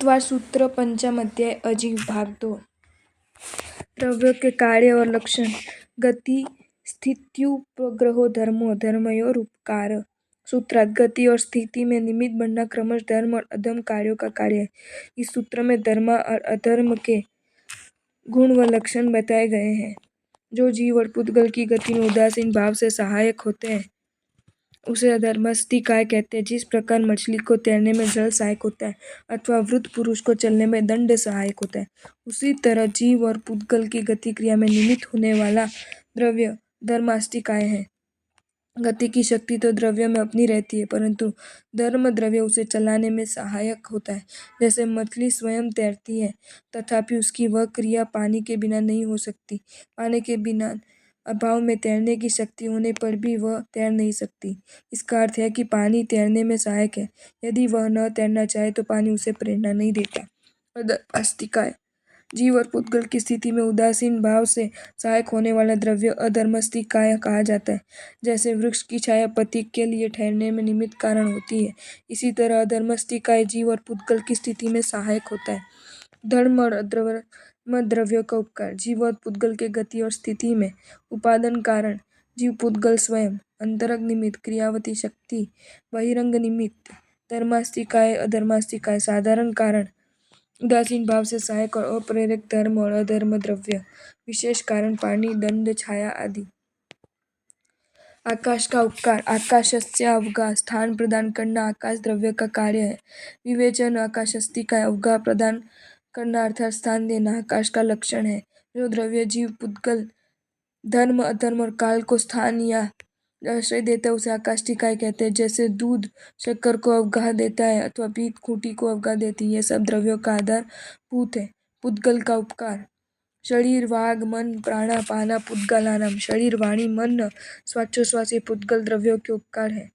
उपवास सूत्र पंचम अध्याय अजीव भाग 2। द्रव्यों के कार्य और लक्षण। गति स्थित्युपग्रहो धर्मो धर्मयोर उपकार। सूत्रार्थ गति और स्थिति में निमित्त बनना क्रमश धर्म और अधर्म कार्यों का कार्य है। इस सूत्र में धर्म और अधर्म के गुण व लक्षण बताए गए हैं। जो जीव और पुद्गल की गति में उदासीन भाव से सहायक होते हैं उसे अधर्मस्थिकाय कहते हैं। जिस प्रकार मछली को तैरने में जल सहायक होता है अथवा वृद्ध पुरुष को चलने में दंड सहायक होता है, उसी तरह जीव और पुद्गल की गति क्रिया में निमित्त होने वाला द्रव्य धर्मास्थिकाय है। गति की शक्ति तो द्रव्य में अपनी रहती है, परंतु धर्म द्रव्य उसे चलाने में सहायक होता है। जैसे मछली स्वयं तैरती है, तथापि उसकी वह क्रिया पानी के बिना नहीं हो सकती। पानी के बिना अभाव में तैरने की शक्ति होने पर भी वह तैर नहीं सकती। इसका अर्थ है कि पानी तैरने में सहायक है। यदि वह न तैरना चाहे तो पानी उसे प्रेरणा नहीं देता। अधर्मास्थिकाय जीव और पुद्गल की स्थिति में उदासीन भाव से सहायक होने वाला द्रव्य अधर्मस्थिकाय कहा जाता है। जैसे वृक्ष की छाया पथिक के लिए ठहरने में निमित्त कारण होती है, इसी तरह अधर्मस्थिकाय जीव और पुद्गल की स्थिति में सहायक होता है। धर्म और अधर्म द्रव्यों का उपकार। जीव और पुद्गल के गति और स्थिति में उपादान कारण जीव पुद्गल स्वयं, अंतरंग निमित्त क्रियावती शक्ति, बहिरंग निमित्त धर्मास्थिकाय अधर्मास्थिकाय, साधारण कारण उदासीन भाव से सहायक और अप्रेरक धर्म और अधर्म द्रव्य, विशेष कारण पानी, दंड, छाया आदि। आकाश का उपकार। आकाशस्य अवगा स्थान प्रदान करना आकाश द्रव्य का कार्य है। विवेचन आकाशस्थिकाय अवगा प्रदान करना अर्थात स्थान देना आकाश का लक्षण है। जो द्रव्य जीव पुद्गल धर्म अधर्म और काल को स्थान या आश्रय देता है उसे आकाशस्थिकाय कहते हैं। जैसे दूध शक्कर को अवगाह देता है अथवा पीत खूंटी को अवगाह देती है, ये सब द्रव्यों का आधारभूत है। पुद्गल का उपकार। शरीर वाग मन प्राणा पाना पुद्गलानाम। शरीर वाणी मन श्वासोच्छ्वास ये पुद्गल द्रव्यों के उपकार है।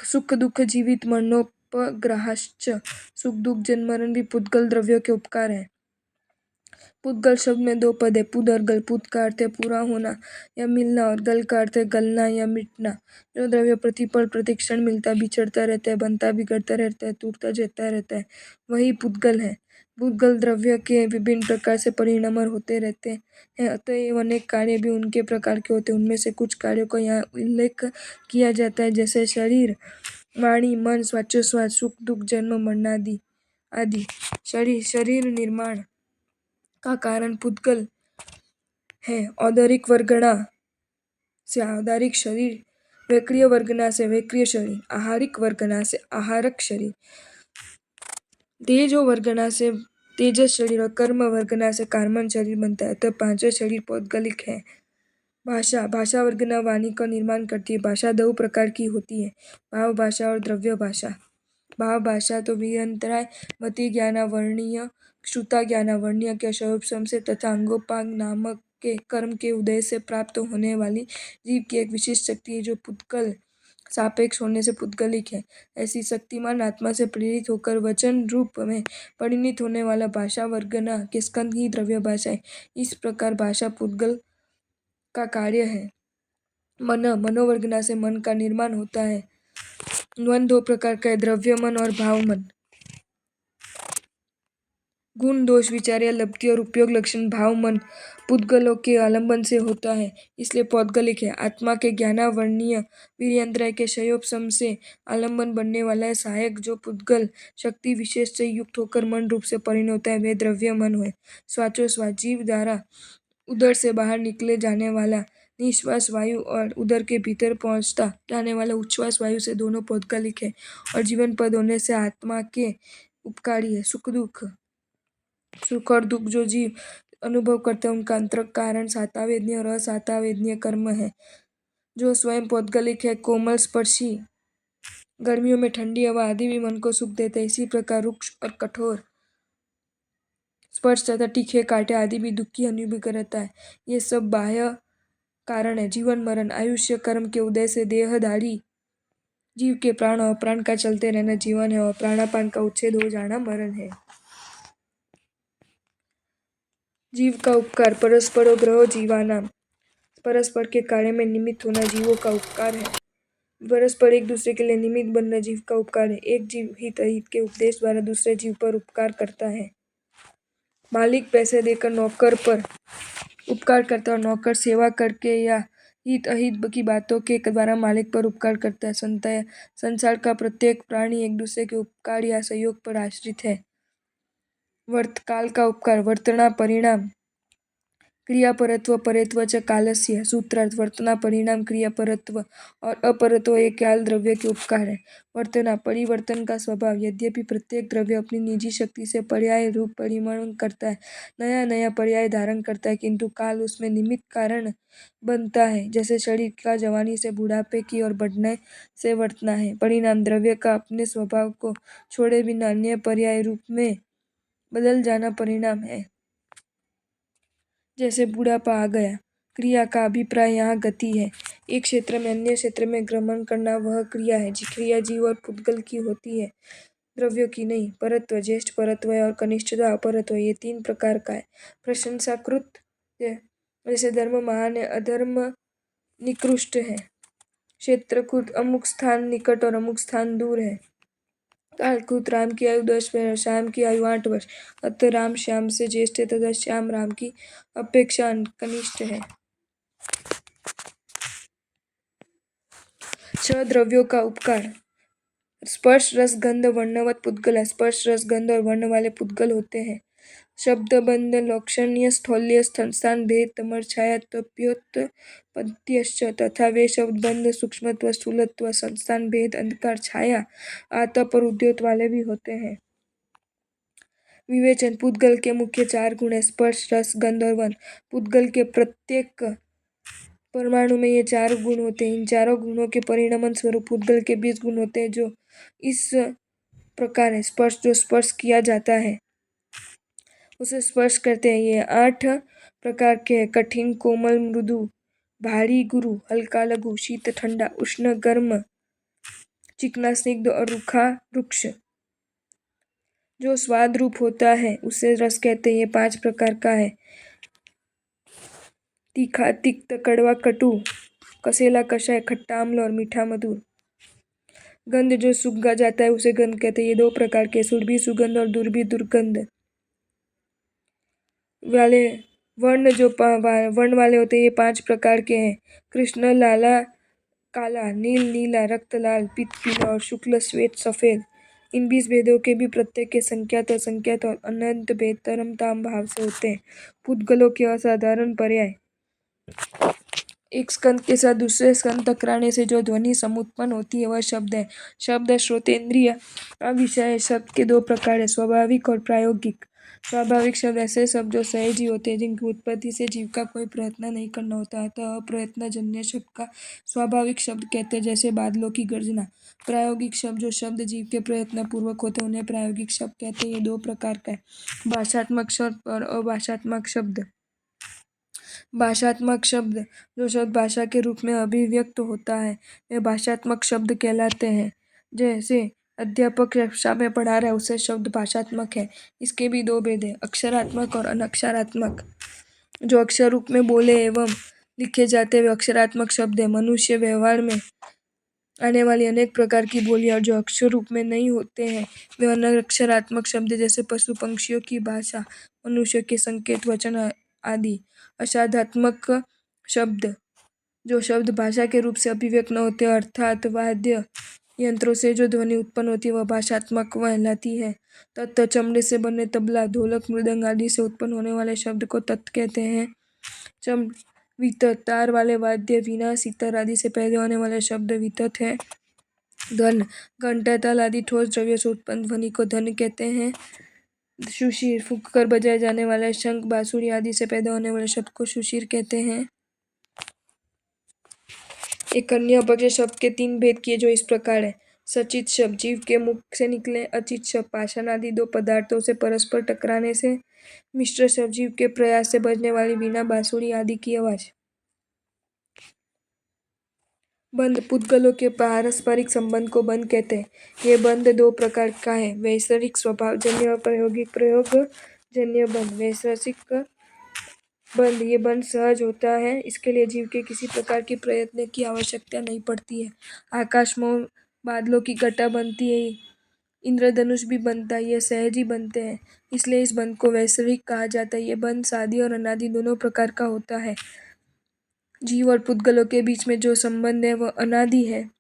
सुख दुख जीवित मरणोपग्रहाश्च। सुख दुख जन्म मरण भी पुद्गल द्रव्यों के उपकार है। पुद्गल शब्द में दो पद है, पुद और गल। पुद का अर्थ है पूरा होना या मिलना और गल का अर्थ है गलना या मिटना। जो द्रव्य प्रतिपल प्रतिक्षण मिलता बिछड़ता रहता है, बनता बिगड़ता रहता है, टूटता जाता रहता है, वही पुद्गल है। पुद्गल द्रव्य के विभिन्न प्रकार से परिणाम होते रहते हैं, अतएव अनेक कार्य भी उनके प्रकार के होते हैं। उनमें से कुछ कार्यों का यहाँ उल्लेख किया जाता है, जैसे शरीर वाणी मन श्वासोच्छ्वास सुख दुख जन्म मरण आदि। शरीर निर्माण का कारण पुद्गल है। औदरिक वर्गणा से औदारिक शरीर, वैक्रिय वर्गणा से वैक्रिय शरीर, आहारिक वर्गणा से आहारक शरीर, तेजो वर्गणा से तेजस शरीर और कर्म वर्गणा से कर्मण शरीर बनता है। तब पांचों शरीर पौद्गलिक है। भाषा वर्गणा वाणी का निर्माण करती है। भाषा दो प्रकार की होती है, भाव भाषा और द्रव्य भाषा। भाव भाषा तो विअंतराय मति ज्ञानावर्णीय श्रुता ज्ञानावर्णीय के शयोपशम से तथा अंगोपांग नामक के कर्म के उदय से प्राप्त होने वाली जीव की एक विशिष्ट शक्ति है, जो पुद्गल सापेक्ष होने से पुद्गलिक है। ऐसी शक्तिमान आत्मा से प्रेरित होकर वचन रूप में परिणित होने वाला भाषा वर्गना के स्कंध ही द्रव्य भाषा है। इस प्रकार भाषा पुद्गल का कार्य है। मनोवर्गना से मन का निर्माण होता है। मन दो प्रकार का है, द्रव्य मन और भाव मन। गुण दोष विचार या लब्धि और उपयोग लक्षण भाव मन पुद्गलों के आलंबन से होता है, इसलिए पौद्गलिक है। आत्मा के ज्ञानावर्णीय वीर्यंतराय के क्षयोपशम से आलंबन बनने वाला है सहायक, जो पुद्गल शक्ति विशेष से युक्त होकर मन रूप से परिणत होता है, वे द्रव्य मन है। श्वासोच्छ्वास जीव द्वारा उदर से बाहर निकले जाने वाला निश्वास वायु और उदर के भीतर पहुंचता जाने वाला उच्छ्वास वायु से दोनों पौद्गलिक है और जीवन पद होने से आत्मा के उपकारी है। सुख और दुख जो जीव अनुभव करते हैं उनका अंतरंग कारण सातावेदनीय और असातावेदनीय कर्म है, जो स्वयं पौद्गलिक है। कोमल स्पर्शी गर्मियों में ठंडी हवा आदि भी मन को सुख देते हैं। इसी प्रकार रुक्ष और कठोर स्पर्श तथा तीखे कांटे आदि भी दुख की अनुभूति कराता है। ये सब बाह्य कारण है। जीवन मरण आयुष्य कर्म के उदय से देहधारी जीव के प्राण और प्राण का चलते रहना जीवन है और प्राणापान का उच्छेद हो जाना मरण है। जीव का उपकार। परस्परो ग्रहो जीवानाम। परस्पर के कार्य में निमित्त होना जीवों का उपकार है। परस्पर एक दूसरे के लिए निमित्त बनना जीव का उपकार है। एक जीव हित अहित के उपदेश द्वारा दूसरे जीव पर उपकार करता है। मालिक पैसे देकर नौकर पर उपकार करता है और नौकर सेवा करके या हित अहित की बातों के द्वारा मालिक पर उपकार करता है। संसार का प्रत्येक प्राणी एक दूसरे के उपकार या सहयोग पर आश्रित है। काल का उपकार वर्तना परिणाम क्रियापरत्व परेत्व च कालस्य। सूत्रार्थ वर्तना परिणाम क्रियापरत्व और अपरत्व ये काल द्रव्य के उपकार है। वर्तना परिवर्तन का स्वभाव। यद्यपि प्रत्येक द्रव्य अपनी निजी शक्ति से पर्याय रूप परिवर्तन करता है, नया नया पर्याय धारण करता है, किंतु काल उसमें निमित्त कारण बनता है। जैसे शरीर का जवानी से बुढ़ापे की ओर बढ़ने से वर्तना है। परिणाम द्रव्य का अपने स्वभाव को छोड़े बिना अन्य पर्याय रूप में बदल जाना परिणाम है। जैसे बुढ़ापा आ गया। क्रिया का अभिप्राय यहाँ गति है। एक क्षेत्र में अन्य क्षेत्र में गमन करना वह क्रिया है। क्रिया जीव और पुद्गल की होती है, द्रव्यों की नहीं। परत्व ज्येष्ठ परत्व और कनिष्ठता अपरत्व ये 3 प्रकार का है। प्रशंसाकृत जैसे धर्म महान है, अधर्म निकृष्ट है। क्षेत्रकृत अमुक स्थान निकट और अमुक स्थान दूर है। कालकृत राम की आयु 10 वर्ष, श्याम की आयु 8 वर्ष। अतः राम श्याम से ज्येष्ठ है तथा श्याम राम की अपेक्षा कनिष्ठ है। 6 द्रव्यों का उपकार। स्पर्श रस गंध वर्णवत पुद्गल है। स्पर्श रस गंध और वर्ण वाले पुद्गल होते हैं। शब्द बंध लक्षणीय स्थौल्य स्थान भेद तमर छाया तप्योत्पत्त्यश्च तथा वे शब्द बंध सूक्ष्मत्व स्थूलत्व संस्थान भेद अंधकार छाया आतप और उद्योत वाले भी होते हैं। विवेचन। पुद्गल के मुख्य 4 गुण है, स्पर्श रस गंध और वर्ण। पुद्गल के प्रत्येक परमाणु में ये 4 गुण होते हैं। इन चारों गुणों के परिणमन स्वरूप पुद्गल के 20 गुण होते हैं, जो इस प्रकार है। स्पर्श जो स्पर्श किया जाता है उसे स्पर्श करते हैं। ये 8 प्रकार के हैं। कठिन कोमल मृदु भारी गुरु हल्का लघु शीत ठंडा उष्ण गर्म चिकना स्निग्ध और रूखा रुक्ष। जो स्वाद रूप होता है उसे रस कहते हैं। ये 5 प्रकार का है। तीखा तिक्त कड़वा कटु कसेला कषाय खट्टा अम्ल और मीठा मधुर। गंध जो सूंघा जाता है उसे गंध कहते हैं। ये 2 प्रकार के, सुरभि सुगंध और दुर्भि दुर्गंध वाले। वर्ण जो वर्ण वाले होते हैं ये 5 प्रकार के हैं। कृष्ण लाला काला नील नीला रक्त लाल पीत पीला और शुक्ल श्वेत सफेद। इन 20 भेदों के भी प्रत्येक के संख्यात असंख्यात और अनंत भेद तरम ताम भाव से होते हैं। पुद्गलों के असाधारण पर्याय। एक स्कंद के साथ दूसरे स्कंद टकराने से जो ध्वनि समुत्पन्न होती है वह शब्द है। शब्द श्रोतेंद्रिय का विषय है। शब्द के 2 प्रकार है, स्वाभाविक और प्रायोगिक। स्वाभाविक शब्द ऐसे शब्द जो सहज ही होते हैं, जिनकी उत्पत्ति से जीव का कोई प्रयत्न नहीं करना होता, अतः अप्रयत्नजन्य शब्द का स्वाभाविक शब्द कहते हैं, जैसे बादलों की गर्जना। प्रायोगिक शब्द जो शब्द जीव के प्रयत्न पूर्वक होते हैं उन्हें प्रायोगिक शब्द कहते हैं। ये 2 प्रकार का है, भाषात्मक शब्द और अभाषात्मक शब्द। भाषात्मक शब्द जो शब्द भाषा के रूप में अभिव्यक्त होता है वे भाषात्मक शब्द कहलाते हैं। जैसे अध्यापक कक्षा में पढ़ा रहा है उसे शब्द भाषात्मक है। इसके भी 2 भेद है, अक्षरात्मक और अनक्षरात्मक। जो अक्षर रूप में बोले एवं लिखे जाते वे अक्षरात्मक शब्द है। मनुष्य व्यवहार में आने वाली अनेक प्रकार की बोलियां और जो अक्षर रूप में नहीं होते हैं वे अनक्षरात्मक शब्द, जैसे पशु पक्षियों की भाषा, मनुष्य के संकेत वचन आदि। असाधात्मक शब्द जो शब्द भाषा के रूप से अभिव्यक्त न होते, अर्थात वाद्य यंत्रों से जो ध्वनि उत्पन्न होती है वह भाषात्मक कहलाती है। तत् चमड़े से बने तबला ढोलक मृदंग आदि से उत्पन्न होने वाले शब्द को तत् कहते हैं। वितत तार वाले वाद्य वीणा सितार आदि से पैदा होने वाले शब्द वितत है। धन घंटा ताल आदि ठोस द्रव्य से उत्पन्न ध्वनि को धन कहते हैं। सुशीर फूंक कर बजाए जाने वाले शंख बांसुरी आदि से पैदा होने वाले शब्द को सुशीर कहते हैं। एक अन्य अपक्षय शब्द के 3 भेद किए जो इस प्रकार है। सचित शब्द जीव के मुख से निकले, अचित शब्द पाषाण आदि 2 पदार्थों से परस्पर टकराने से, मिश्र शब्द जीव के प्रयास से बजने वाली वीणा बांसुरी आदि की आवाज। बंध पुद्गलों के पारस्परिक संबंध को बंध कहते हैं। ये बंध 2 प्रकार का है, वैश्विक स्वभाव जन्य और प्रायोगिक प्रयोग जन्य बंध। वैश्विक बंध, ये बंध सहज होता है, इसके लिए जीव के किसी प्रकार की प्रयत्न की आवश्यकता नहीं पड़ती है। आकाश में बादलों की घटा बनती है, इंद्रधनुष भी बनता है, ये सहज ही बनते हैं, इसलिए इस बंध को वैश्विक कहा जाता है। ये बंध सादी और अनादि दोनों प्रकार का होता है। जीव और पुद्गलों के बीच में जो संबंध है वह अनादि है।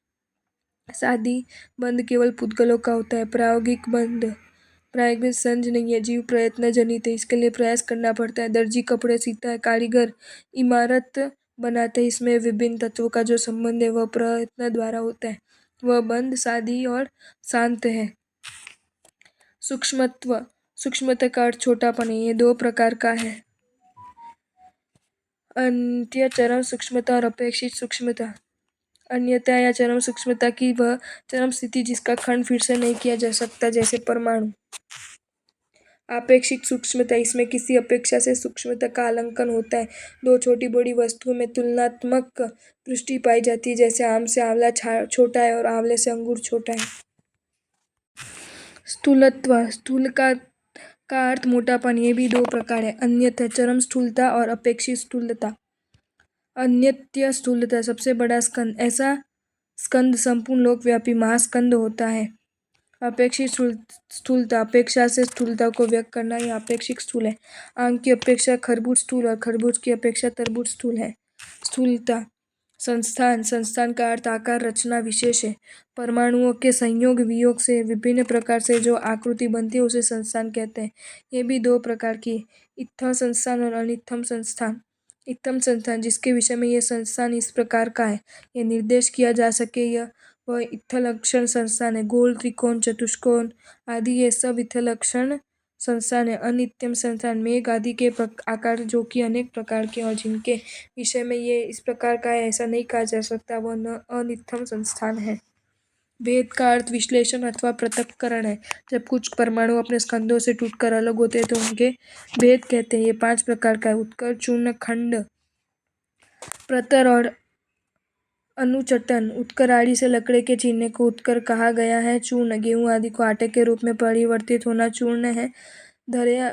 सादी बंध केवल पुद्गलों का होता है। प्रायोगिक संज नहीं है, जीव प्रयत्न जनित है, इसके लिए प्रयास करना पड़ता है। दर्जी कपड़े सीता है, कारीगर इमारत बनाते हैं, इसमें विभिन्न तत्वों का जो संबंध है वह प्रयत्न द्वारा होता है। वह बंध सादी और शांत है। सूक्ष्मता का अर्थ छोटापन है, ये दो प्रकार का है, अन्य चरम सूक्ष्मता और अपेक्षित सूक्ष्मता। अन्यथा या चरम सूक्ष्मता की वह चरम स्थिति जिसका खंड फिर से नहीं किया जा सकता, जैसे परमाणु। आपेक्षिक सूक्ष्मता, इसमें किसी अपेक्षा से सूक्ष्मता का आकलन होता है। दो छोटी बड़ी वस्तुओं में तुलनात्मक दृष्टि पाई जाती है, जैसे आम से आंवला छोटा है और आंवले से अंगूर छोटा है। स्थूल का अर्थ मोटापन, ये भी दो प्रकार है, अन्यथा चरम स्थूलता और अपेक्षित स्थूलता। अन्यथा स्थूलता सबसे बड़ा स्कंद, ऐसा स्कंद संपूर्ण लोकव्यापी महास्कंद होता है। अपेक्षित स्थूलता, अपेक्षा से स्थूलता को व्यक्त करना, यह अपेक्षिक स्थूल है। आम की अपेक्षा खरबूज स्थूल और खरबूज की अपेक्षा तरबूज स्थूल है। स्थूलता। संस्थान का अर्थ आकार, रचना, विशेष है। परमाणुओं के संयोग वियोग से विभिन्न प्रकार से जो आकृति बनती है उसे संस्थान कहते हैं। ये भी दो प्रकार की, इत्थम संस्थान और अनित्थम संस्थान। इत्थम संस्थान, जिसके विषय में यह संस्थान इस प्रकार का है, यह निर्देश किया जा सके, यह वह इत्थलक्षण संस्थान है। गोल, त्रिकोण, चतुष्कोण आदि ये सब इत्थलक्षण संस्थान है। अनित्यम संस्थान, मेघ आदि के आकार जो कि अनेक प्रकार के और जिनके विषय में ये इस प्रकार का है ऐसा नहीं कहा जा सकता, वह अनित्यम संस्थान है। भेद का अर्थ विश्लेषण अथवा पृथक्करण है। जब कुछ परमाणु अपने स्कंदों से टूटकर अलग होते हैं तो उनके भेद कहते हैं। ये 5 प्रकार का है, उत्कर, चूर्ण, खंड, प्रतर और अनुचटन। उत्कर, आड़ी से लकड़े के चीरने को उत्कर कहा गया है। चूर्ण, गेहूं आदि को आटे के रूप में परिवर्तित होना चूर्ण है। धरे,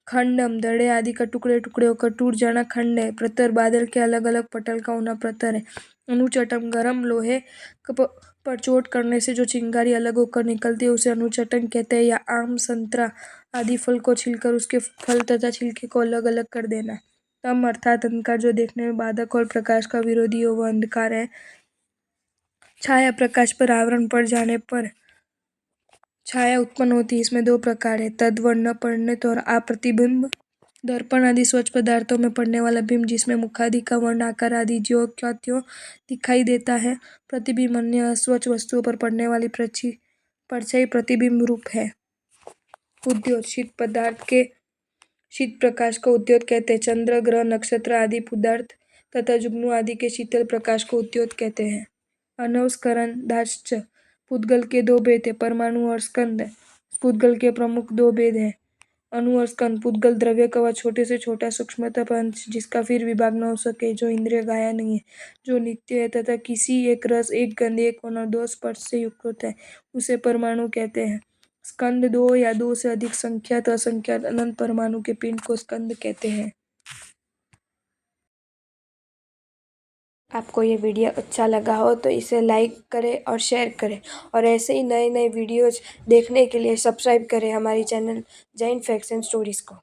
खंडम, दड़े आदि का टुकड़े टुकड़े होकर टूट जाना खंड है। प्रतर, बादल के अलग अलग पटल का होना प्रतर है। अनुचटन, गर्म लोहे पर चोट करने से जो चिंगारी अलग होकर निकलती है उसे अनुचटन कहते हैं। या आम, संतरा आदि फल को छीलकर उसके फल तथा छिलके को अलग अलग कर देना। तम अर्थात अंधकार, जो देखने में बाधक और प्रकाश का विरोधी हो, वह अंधकार है। छाया, प्रकाश पर आवरण पड़ जाने पर छाया उत्पन्न होती है, इसमें दो प्रकार है, तद्वर्ण परिणत और अप्रतिबिंब। दर्पण आदि स्वच्छ पदार्थों में पड़ने वाला बिंब, जिसमें मुखादि का वर्ण आकार आदि ज्यों का त्यों दिखाई देता है। प्रतिबिंब, अन्य अस्वच्छ वस्तुओं पर पड़ने वाली परछाई प्रतिबिंब रूप है। उद्योत, शीत प्रकाश को उद्योत कहते हैं। चंद्र, ग्रह, नक्षत्र आदि पदार्थ तथा जुगनू आदि के शीतल प्रकाश को उद्योत कहते हैं। अनवस्करण दाश्च, पुद्गल के दो भेद है, परमाणु और स्कंद। पुद्गल के प्रमुख दो भेद हैं, अणु और स्कंद। पुद्गल द्रव्य का वह छोटे से छोटा सूक्ष्मतम अंश जिसका फिर विभाग न हो सके, जो इंद्रिय ग्राह्य नहीं है, जो नित्य है तथा किसी एक रस, एक गंध, एक वर्ण और दो स्पर्श से युक्त होता है, उसे परमाणु कहते हैं। स्कंद, दो या दो से अधिक संख्यात असंख्यात अनंत परमाणु के पिंड को स्कंद कहते हैं। आपको ये वीडियो अच्छा लगा हो तो इसे लाइक करें और शेयर करें, और ऐसे ही नए नए वीडियोज़ देखने के लिए सब्सक्राइब करें हमारी channel Jain facts and stories को।